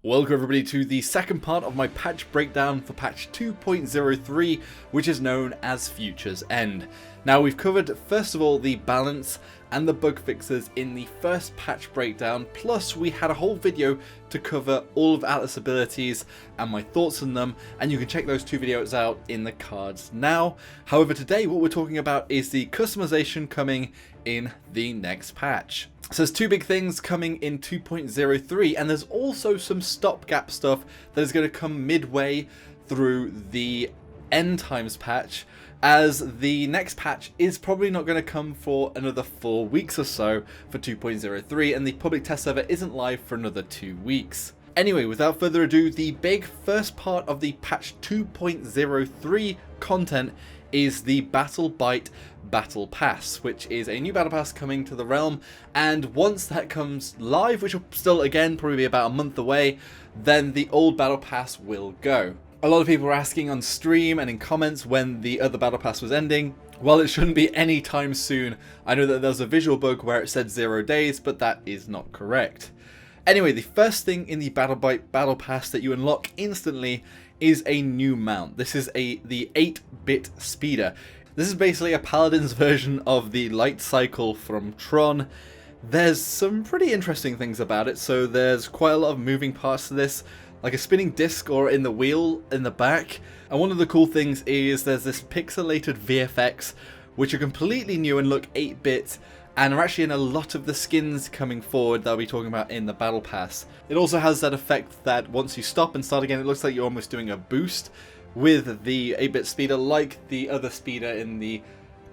Welcome everybody to the second part of my patch breakdown for patch 2.03, which is known as Future's End. Now we've covered first of all the balance and the bug fixes in the first patch breakdown, plus we had a whole video to cover all of Atlas' abilities and my thoughts on them, and you can check those two videos out in the cards now. However, today what we're talking about is the customization coming in the next patch. So there's two big things coming in 2.03, and there's also some stopgap stuff that is going to come midway through the end times patch, as the next patch is probably not going to come for another 4 weeks or so for 2.03, and the public test server isn't live for another 2 weeks. Anyway, without further ado, the big first part of the patch 2.03 content is the Battle Bite Battle Pass, which is a new Battle Pass coming to the realm, and once that comes live, which will still again probably be about a month away, then the old Battle Pass will go. A lot of people were asking on stream and in comments when the other Battle Pass was ending. Well, it shouldn't be any time soon. I know that there's a visual bug where it said 0 days, but that is not correct. Anyway, the first thing in the Battle Bite Battle Pass that you unlock instantly is a new mount. This is the 8-bit speeder. This is basically a Paladins version of the light cycle from Tron. There's some pretty interesting things about it. So there's quite a lot of moving parts to this, like a spinning disc or in the wheel in the back. And one of the cool things is there's this pixelated VFX, which are completely new and look 8-bit, and are actually in a lot of the skins coming forward that I'll be talking about in the Battle Pass. It also has that effect that once you stop and start again, it looks like you're almost doing a boost with the 8-bit speeder, like the other speeder in the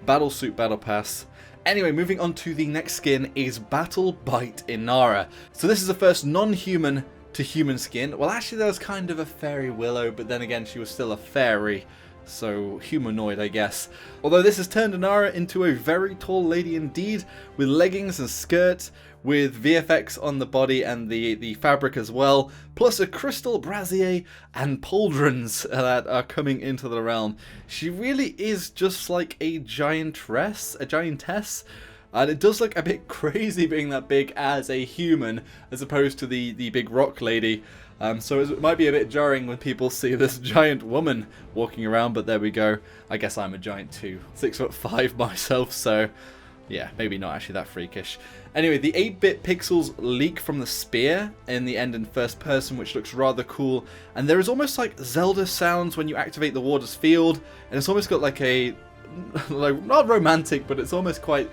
Battlesuit Battle Pass. Anyway, moving on to the next skin is Battle Bite Inara. So this is the first non-human to human skin. Well, actually there was kind of a fairy willow, but then again she was still a fairy, so humanoid I guess. Although this has turned Inara into a very tall lady indeed, with leggings and skirt, with VFX on the body and the fabric as well, plus a crystal brassiere and pauldrons that are coming into the realm. She really is just like a giantess, and it does look a bit crazy being that big as a human, as opposed to the big rock lady. So it might be a bit jarring when people see this giant woman walking around, but there we go. I guess I'm a giant too. 6'5" myself, so yeah, maybe not actually that freakish. Anyway, the 8-bit pixels leak from the spear in the end in first person, which looks rather cool. And there is almost like Zelda sounds when you activate the water's field, and it's almost got like a, like not romantic, but it's almost quite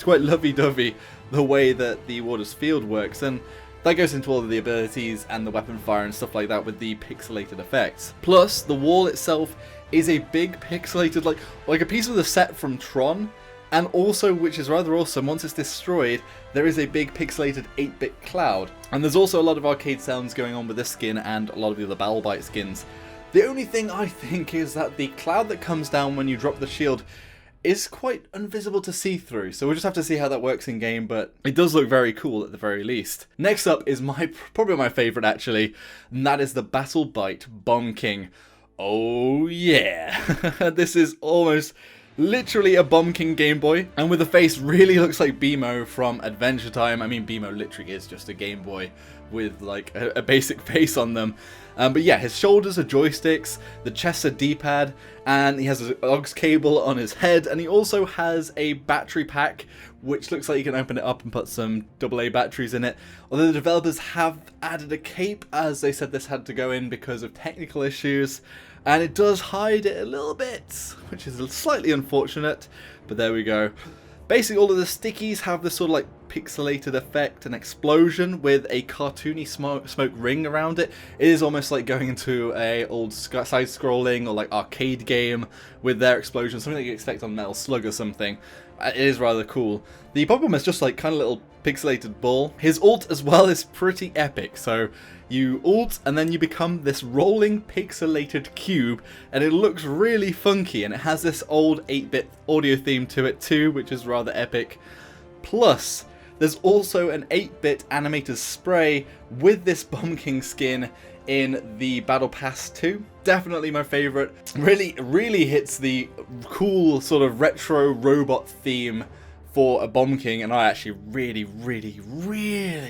lovey-dovey the way that the water's field works, and that goes into all of the abilities and the weapon fire and stuff like that with the pixelated effects. Plus, the wall itself is a big pixelated, like a piece of the set from Tron, and also, which is rather awesome, once it's destroyed, there is a big pixelated 8-bit cloud. And there's also a lot of arcade sounds going on with this skin and a lot of the other Battle Bite skins. The only thing I think is that the cloud that comes down when you drop the shield is quite invisible to see through, so we'll just have to see how that works in game, but it does look very cool at the very least. Next up is probably my favourite actually, and that is the Battle Bite Bomb King. Oh yeah, this is almost literally a Bomb King Game Boy, and with the face really looks like BMO from Adventure Time. I mean, BMO literally is just a Game Boy with like a basic face on them. But yeah, his shoulders are joysticks, the chest's a D-pad, and he has an aux cable on his head, and he also has a battery pack, which looks like you can open it up and put some AA batteries in it. Although the developers have added a cape, as they said this had to go in because of technical issues, and it does hide it a little bit, which is slightly unfortunate, but there we go. Basically, all of the stickies have this sort of like pixelated effect and explosion with a cartoony smoke ring around it. It is almost like going into a old side-scrolling or like arcade game with their explosion, something that you expect on Metal Slug or something. It is rather cool. The problem is just like kind of little pixelated ball. His ult as well is pretty epic, so you ult and then you become this rolling pixelated cube, and it looks really funky, and it has this old 8-bit audio theme to it too, which is rather epic. Plus, there's also an 8-bit animated spray with this Bomb King skin in the Battle Pass 2. Definitely my favourite. Really hits the cool sort of retro robot theme for a Bomb King, and I actually really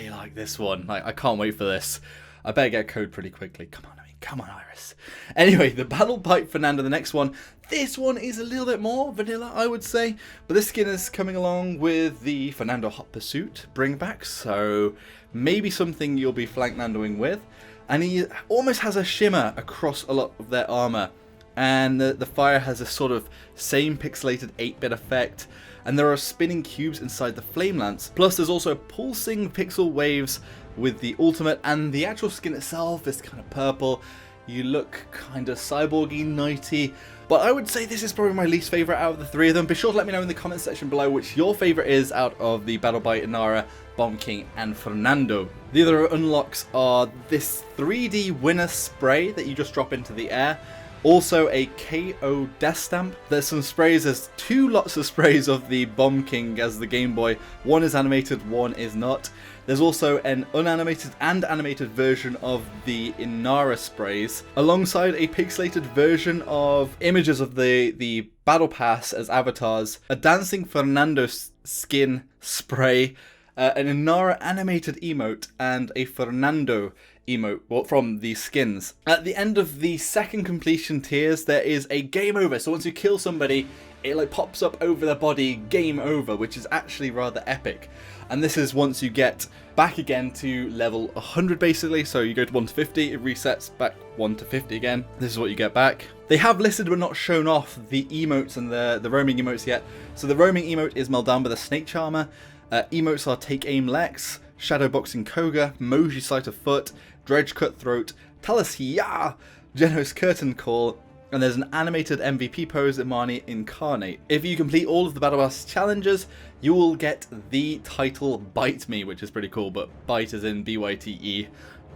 like this one. I can't wait for this. I better get a code pretty quickly. Come on, come on, hi-rez. Anyway, the Battle Bite Fernando, the next one. This one is a little bit more vanilla, I would say. But this skin is coming along with the Fernando Hot Pursuit bringback. So maybe something you'll be flank nandoing with. And he almost has a shimmer across a lot of their armor. And the fire has a sort of same pixelated 8-bit effect. And there are spinning cubes inside the flame lance. Plus there's also pulsing pixel waves with the ultimate, and the actual skin itself is kind of purple. You look kind of cyborgy, knighty, but I would say this is probably my least favourite out of the three of them. Be sure to let me know in the comment section below which your favourite is out of the Battle Bite, Inara, Bomb King and Fernando. The other unlocks are this 3D winner spray that you just drop into the air. Also a KO death stamp. There's some sprays, there's 2 lots of sprays of the Bomb King as the Game Boy. One is animated, one is not. There's also an unanimated and animated version of the Inara sprays, alongside a pixelated version of images of the Battle Pass as avatars, a dancing Fernando skin spray, an Inara animated emote, and a Fernando emote from these skins. At the end of the second completion tiers, there is a game over. So once you kill somebody, it like pops up over their body, game over, which is actually rather epic. And this is once you get back again to level 100 basically. So you go to 1 to 50, it resets back 1 to 50 again. This is what you get back. They have listed but not shown off the emotes and the roaming emotes yet. So the roaming emote is Meldamba the Snake Charmer. Emotes are Take Aim Lex, Shadow Boxing Koga, Moji Sleight of Foot, Dredge Cutthroat, Talus Ya, Genos Curtain Call, and there's an animated MVP pose, Imani Incarnate. If you complete all of the Battle Pass challenges, you will get the title Bite Me, which is pretty cool, but bite as in B-Y-T-E,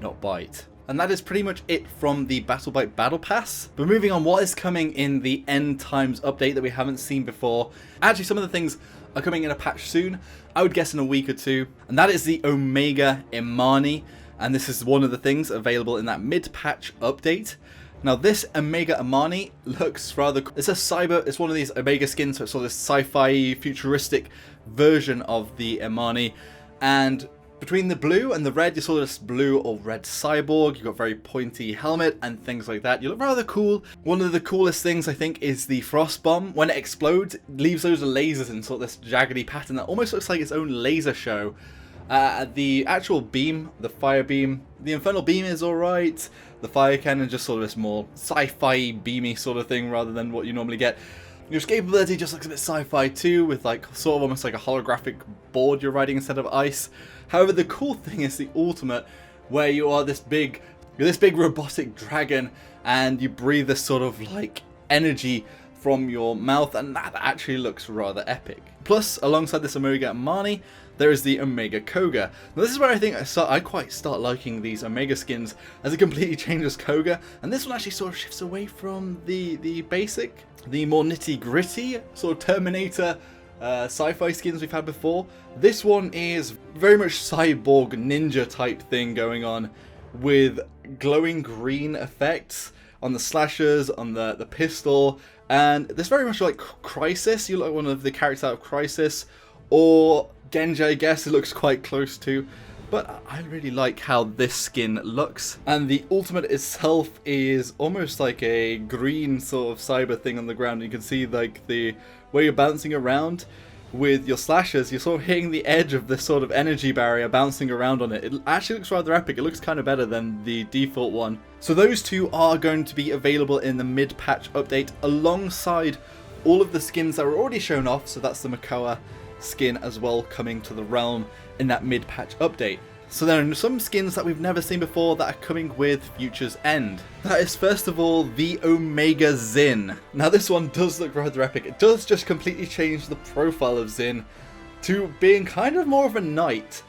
not bite. And that is pretty much it from the Battle Bite Battle Pass. But moving on, what is coming in the End Times update that we haven't seen before? Actually, some of the things are coming in a patch soon. I would guess in a week or two. And that is the Omega Imani. And this is one of the things available in that mid-patch update. Now this Omega Imani looks rather... It's one of these Omega skins, so it's sort of sci-fi futuristic version of the Imani. And between the blue and the red, you're sort of this blue or red cyborg. You've got very pointy helmet and things like that. You look rather cool. One of the coolest things I think is the Frost Bomb. When it explodes, it leaves those lasers in sort of this jaggedy pattern that almost looks like its own laser show. The actual beam, the fire beam, the infernal beam is alright. The fire cannon just sort of this more sci-fi beamy sort of thing rather than what you normally get. Your escapability just looks a bit sci-fi too, with like sort of almost like a holographic board you're riding instead of ice. However, the cool thing is the ultimate, where you are this big robotic dragon and you breathe this sort of like energy from your mouth, and that actually looks rather epic. Plus, alongside this Omega Imani, there is the Omega Koga. Now this is where I think I quite start liking these Omega skins, as it completely changes Koga, and this one actually sort of shifts away from the basic, the more nitty gritty sort of Terminator sci-fi skins we've had before. This one is very much cyborg ninja type thing going on, with glowing green effects on the slashers, on the pistol, and this very much like Crisis. You look like one of the characters out of Crisis, or Genji, I guess it looks quite close to. But I really like how this skin looks. And the ultimate itself is almost like a green sort of cyber thing on the ground. You can see like the way you're bouncing around with your slashers, you're sort of hitting the edge of this sort of energy barrier, bouncing around on it. It actually looks rather epic. It looks kind of better than the default one. So those two are going to be available in the mid-patch update, alongside all of the skins that were already shown off. So that's the Makoa skin as well, coming to the realm in that mid-patch update. So there are some skins that we've never seen before that are coming with Future's End. That is first of all the Omega Zin. Now this one does look rather epic. It does just completely change the profile of Zin to being kind of more of a knight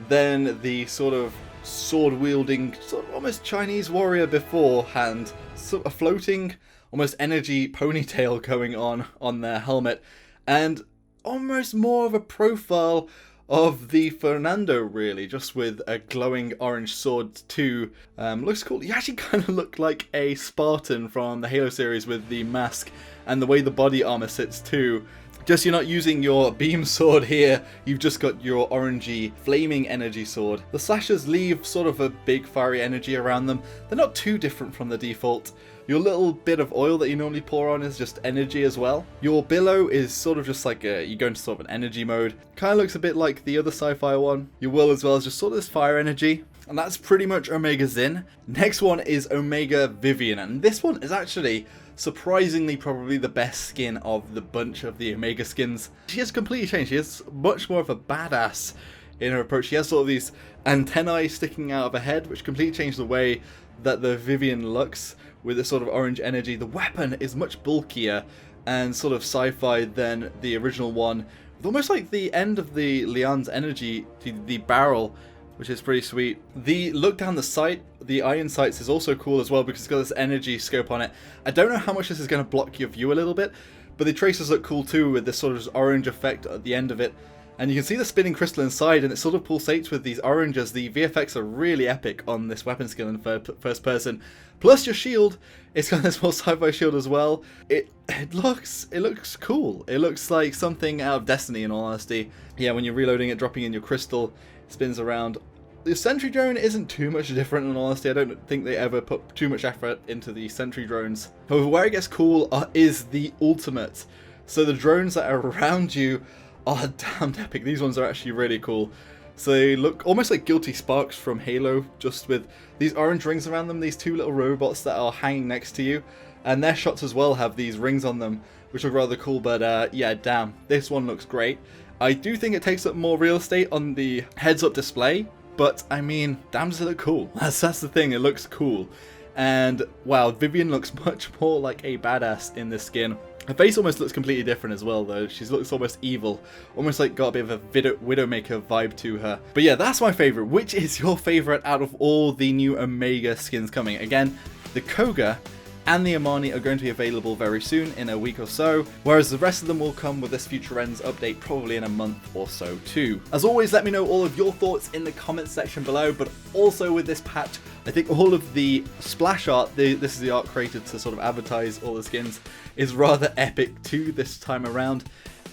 than the sort of sword-wielding, sort of almost Chinese warrior beforehand. So a floating, almost energy ponytail going on their helmet, and almost more of a profile of the Fernando, really, just with a glowing orange sword too. Looks cool. You actually kind of look like a Spartan from the Halo series with the mask and the way the body armor sits too. Just you're not using your beam sword here, you've just got your orangey flaming energy sword. The slashers leave sort of a big fiery energy around them. They're not too different from the default. Your little bit of oil that you normally pour on is just energy as well. Your billow is sort of just like you go into sort of an energy mode. Kind of looks a bit like the other sci-fi one. Your will as well is just sort of this fire energy. And that's pretty much Omega Zin. Next one is Omega Vivien, and this one is actually surprisingly probably the best skin of the bunch of the Omega skins. She has completely changed. She has much more of a badass in her approach. She has sort of these antennae sticking out of her head, which completely changed the way that the Vivien looks with this sort of orange energy. The weapon is much bulkier and sort of sci-fi than the original one, with almost like the end of the Leon's energy, the barrel, which is pretty sweet. The look down the sight, the iron sights, is also cool as well because it's got this energy scope on it. I don't know how much this is going to block your view a little bit, but the tracers look cool too with this sort of orange effect at the end of it. And you can see the spinning crystal inside, and it sort of pulsates with these oranges. The VFX are really epic on this weapon skill in first person. Plus your shield, it's got this more sci-fi shield as well. It looks cool. It looks like something out of Destiny in all honesty. Yeah, when you're reloading it, dropping in your crystal, it spins around. The sentry drone isn't too much different in all honesty. I don't think they ever put too much effort into the sentry drones. However, where it gets cool is the ultimate. So the drones that are around you are damn epic. These ones are actually really cool. So they look almost like Guilty Sparks from Halo, just with these orange rings around them, these two little robots that are hanging next to you. And their shots as well have these rings on them, which look rather cool, but yeah, damn, this one looks great. I do think it takes up more real estate on the heads-up display, but I mean, damn does it look cool. That's the thing, it looks cool. And wow, Vivien looks much more like a badass in this skin. Her face almost looks completely different as well though. She looks almost evil. Almost like got a bit of a Widowmaker vibe to her. But yeah, that's my favourite. Which is your favourite out of all the new Omega skins coming? Again, the Koga and the Amani are going to be available very soon, in a week or so, whereas the rest of them will come with this Future Ends update probably in a month or so too. As always, let me know all of your thoughts in the comments section below, but also with this patch, I think all of the splash art, this is the art created to sort of advertise all the skins, is rather epic too this time around,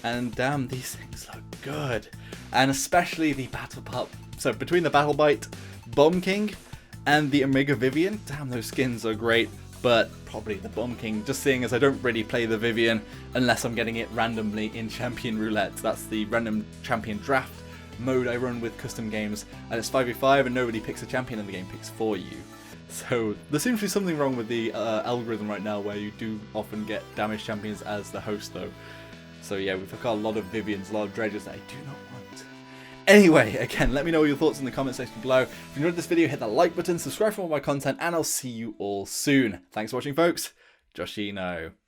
and damn, these things look good. And especially the battle part, so between the Battle Bite, Bomb King, and the Omega Vivien, damn, those skins are great. But probably the Bomb King, just seeing as I don't really play the Vivien unless I'm getting it randomly in Champion Roulette. That's the random champion draft mode I run with custom games, and it's 5v5 and nobody picks a champion and the game picks for you. So there seems to be something wrong with the algorithm right now where you do often get damaged champions as the host though. So yeah, we've got a lot of Viviens, a lot of dredges that I do not want. Anyway, again, let me know your thoughts in the comment section below. If you enjoyed this video, hit that like button, subscribe for more of my content, and I'll see you all soon. Thanks for watching, folks. Joshino.